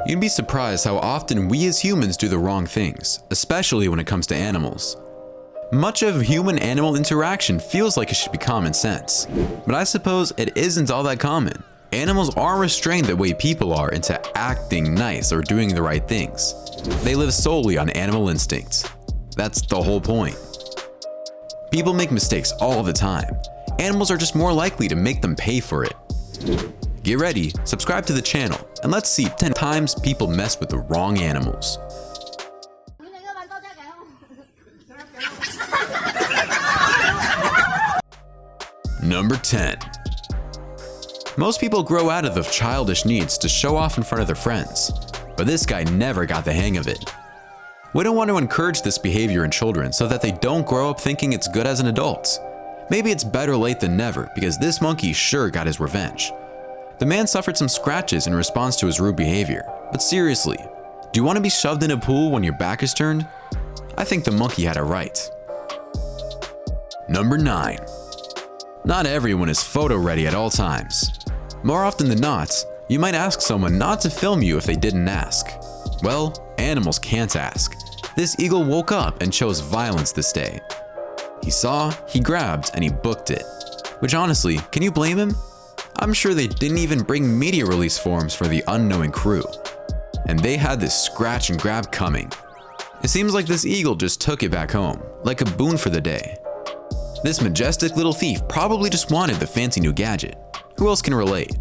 You'd be surprised how often we as humans do the wrong things, especially when it comes to animals. Much of human-animal interaction feels like it should be common sense, but I suppose it isn't all that common. Animals aren't restrained the way people are into acting nice or doing the right things. They live solely on animal instincts. That's the whole point. People make mistakes all the time. Animals are just more likely to make them pay for it. Get ready, subscribe to the channel, and let's see 10 times people mess with the wrong animals. Number 10. Most people grow out of the childish needs to show off in front of their friends, but this guy never got the hang of it. We don't want to encourage this behavior in children so that they don't grow up thinking it's good as an adult. Maybe it's better late than never, because this monkey sure got his revenge. The man suffered some scratches in response to his rude behavior, but seriously, do you want to be shoved in a pool when your back is turned? I think the monkey had it right. Number 9. Not everyone is photo ready at all times. More often than not, you might ask someone not to film you if they didn't ask. Well, animals can't ask. This eagle woke up and chose violence this day. He saw, he grabbed, and he booked it. Which honestly, can you blame him? I'm sure they didn't even bring media release forms for the unknowing crew. And they had this scratch and grab coming. It seems like this eagle just took it back home, like a boon for the day. This majestic little thief probably just wanted the fancy new gadget. Who else can relate?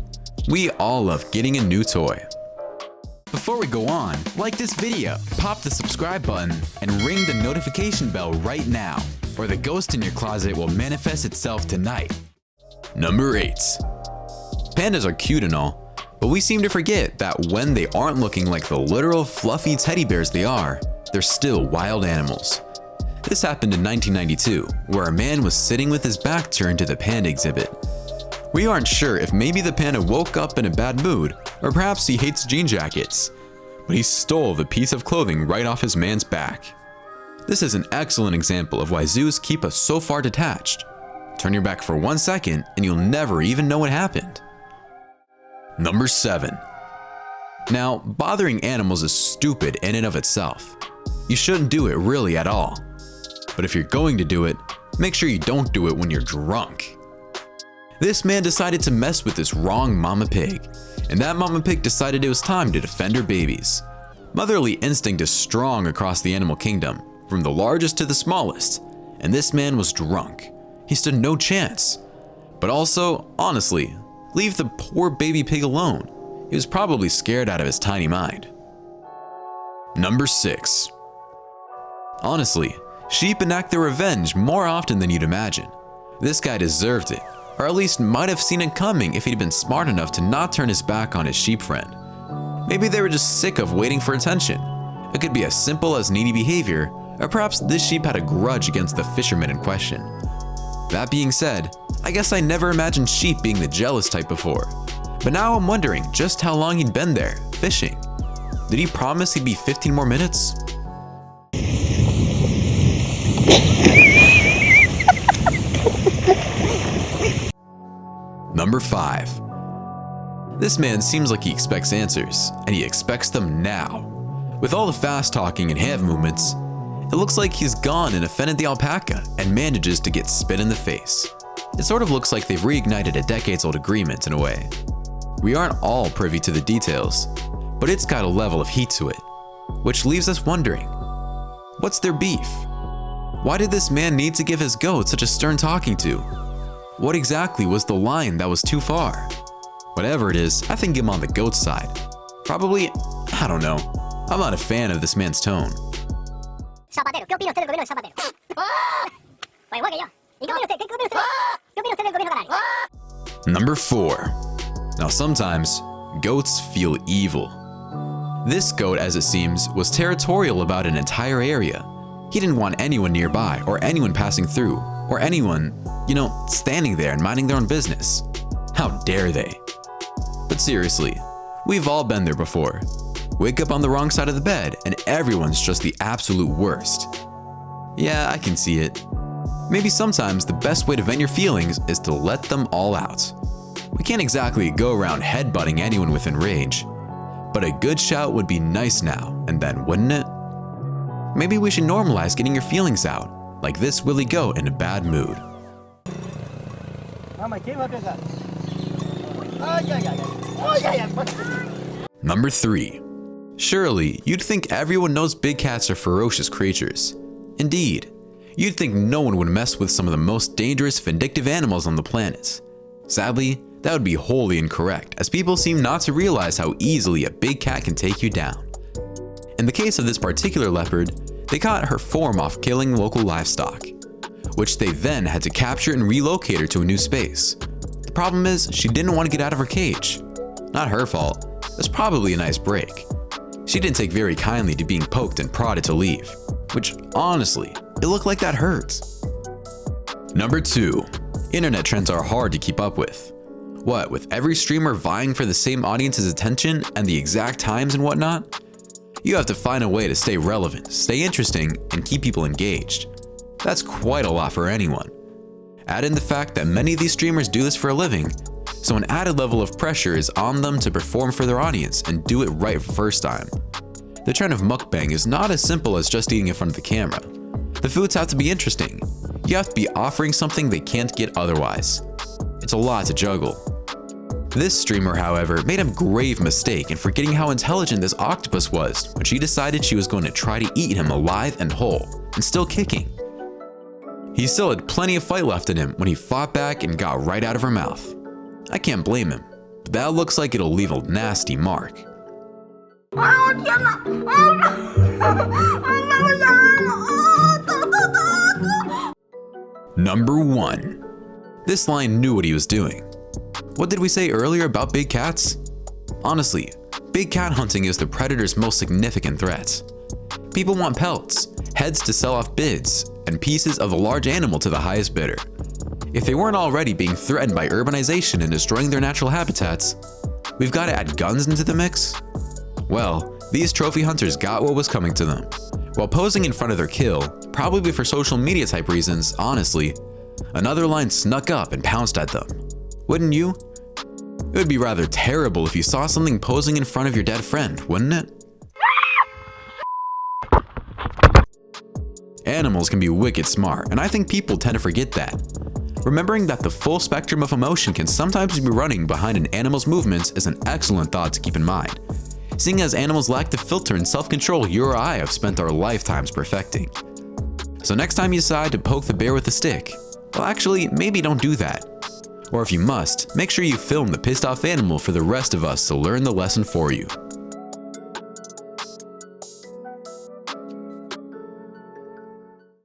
We all love getting a new toy. Before we go on, like this video, pop the subscribe button, and ring the notification bell right now, or the ghost in your closet will manifest itself tonight. Number 8. Pandas are cute and all, but we seem to forget that when they aren't looking like the literal fluffy teddy bears they are, they're still wild animals. This happened in 1992, where a man was sitting with his back turned to the panda exhibit. We aren't sure if maybe the panda woke up in a bad mood, or perhaps he hates jean jackets, but he stole the piece of clothing right off his man's back. This is an excellent example of why zoos keep us so far detached. Turn your back for 1 second and you'll never even know what happened. Number 7. Now, bothering animals is stupid in and of itself. You shouldn't do it really at all. But if you're going to do it, make sure you don't do it when you're drunk. This man decided to mess with this wrong mama pig, and that mama pig decided it was time to defend her babies. Motherly instinct is strong across the animal kingdom, from the largest to the smallest, and this man was drunk. He stood no chance. But also, honestly, leave the poor baby pig alone. He was probably scared out of his tiny mind. Number 6. Honestly, sheep enact their revenge more often than you'd imagine. This guy deserved it, or at least might have seen it coming if he'd been smart enough to not turn his back on his sheep friend. Maybe they were just sick of waiting for attention. It could be as simple as needy behavior, or perhaps this sheep had a grudge against the fisherman in question. That being said, I guess I never imagined sheep being the jealous type before. But now I'm wondering just how long he'd been there, fishing. Did he promise he'd be 15 more minutes? Number 5. This man seems like he expects answers, and he expects them now. With all the fast talking and hand movements, it looks like he's gone and offended the alpaca and manages to get spit in the face. It sort of looks like they've reignited a decades-old agreement in a way. We aren't all privy to the details, but it's got a level of heat to it, which leaves us wondering, what's their beef? Why did this man need to give his goat such a stern talking to? What exactly was the line that was too far? Whatever it is, I think I'm on the goat's side. Probably, I don't know. I'm not a fan of this man's tone. Number 4. Now sometimes, goats feel evil. This goat, as it seems, was territorial about an entire area. He didn't want anyone nearby, or anyone passing through, or anyone, standing there and minding their own business. How dare they? But seriously, we've all been there before. Wake up on the wrong side of the bed and everyone's just the absolute worst. Yeah, I can see it. Maybe sometimes the best way to vent your feelings is to let them all out. We can't exactly go around headbutting anyone within range, but a good shout would be nice now and then, wouldn't it? Maybe we should normalize getting your feelings out, like this Willy goat in a bad mood. Number 3. Surely, you'd think everyone knows big cats are ferocious creatures. Indeed, you'd think no one would mess with some of the most dangerous, vindictive animals on the planet. Sadly, that would be wholly incorrect, as people seem not to realize how easily a big cat can take you down. In the case of this particular leopard, they caught her form off killing local livestock, which they then had to capture and relocate her to a new space. The problem is, she didn't want to get out of her cage. Not her fault, it was probably a nice break. She didn't take very kindly to being poked and prodded to leave, which honestly, it looked like that hurt. Number 2. Internet trends are hard to keep up with. What, with every streamer vying for the same audience's attention and the exact times and whatnot? You have to find a way to stay relevant, stay interesting, and keep people engaged. That's quite a lot for anyone. Add in the fact that many of these streamers do this for a living, so an added level of pressure is on them to perform for their audience and do it right first time. The trend of mukbang is not as simple as just eating in front of the camera. The foods have to be interesting. You have to be offering something they can't get otherwise. It's a lot to juggle. This streamer, however, made a grave mistake in forgetting how intelligent this octopus was when she decided she was going to try to eat him alive and whole, and still kicking. He still had plenty of fight left in him when he fought back and got right out of her mouth. I can't blame him, but that looks like it'll leave a nasty mark. Number 1. This lion knew what he was doing. What did we say earlier about big cats? Honestly, big cat hunting is the predator's most significant threat. People want pelts, heads to sell off bids, and pieces of the large animal to the highest bidder. If they weren't already being threatened by urbanization and destroying their natural habitats, we've got to add guns into the mix? Well, these trophy hunters got what was coming to them. While posing in front of their kill, probably for social media type reasons, honestly, another lion snuck up and pounced at them. Wouldn't you? It would be rather terrible if you saw something posing in front of your dead friend, wouldn't it? Animals can be wicked smart, and I think people tend to forget that. Remembering that the full spectrum of emotion can sometimes be running behind an animal's movements is an excellent thought to keep in mind, seeing as animals lack the filter and self-control you or I have spent our lifetimes perfecting. So next time you decide to poke the bear with a stick, well actually, maybe don't do that. Or if you must, make sure you film the pissed off animal for the rest of us to learn the lesson for you.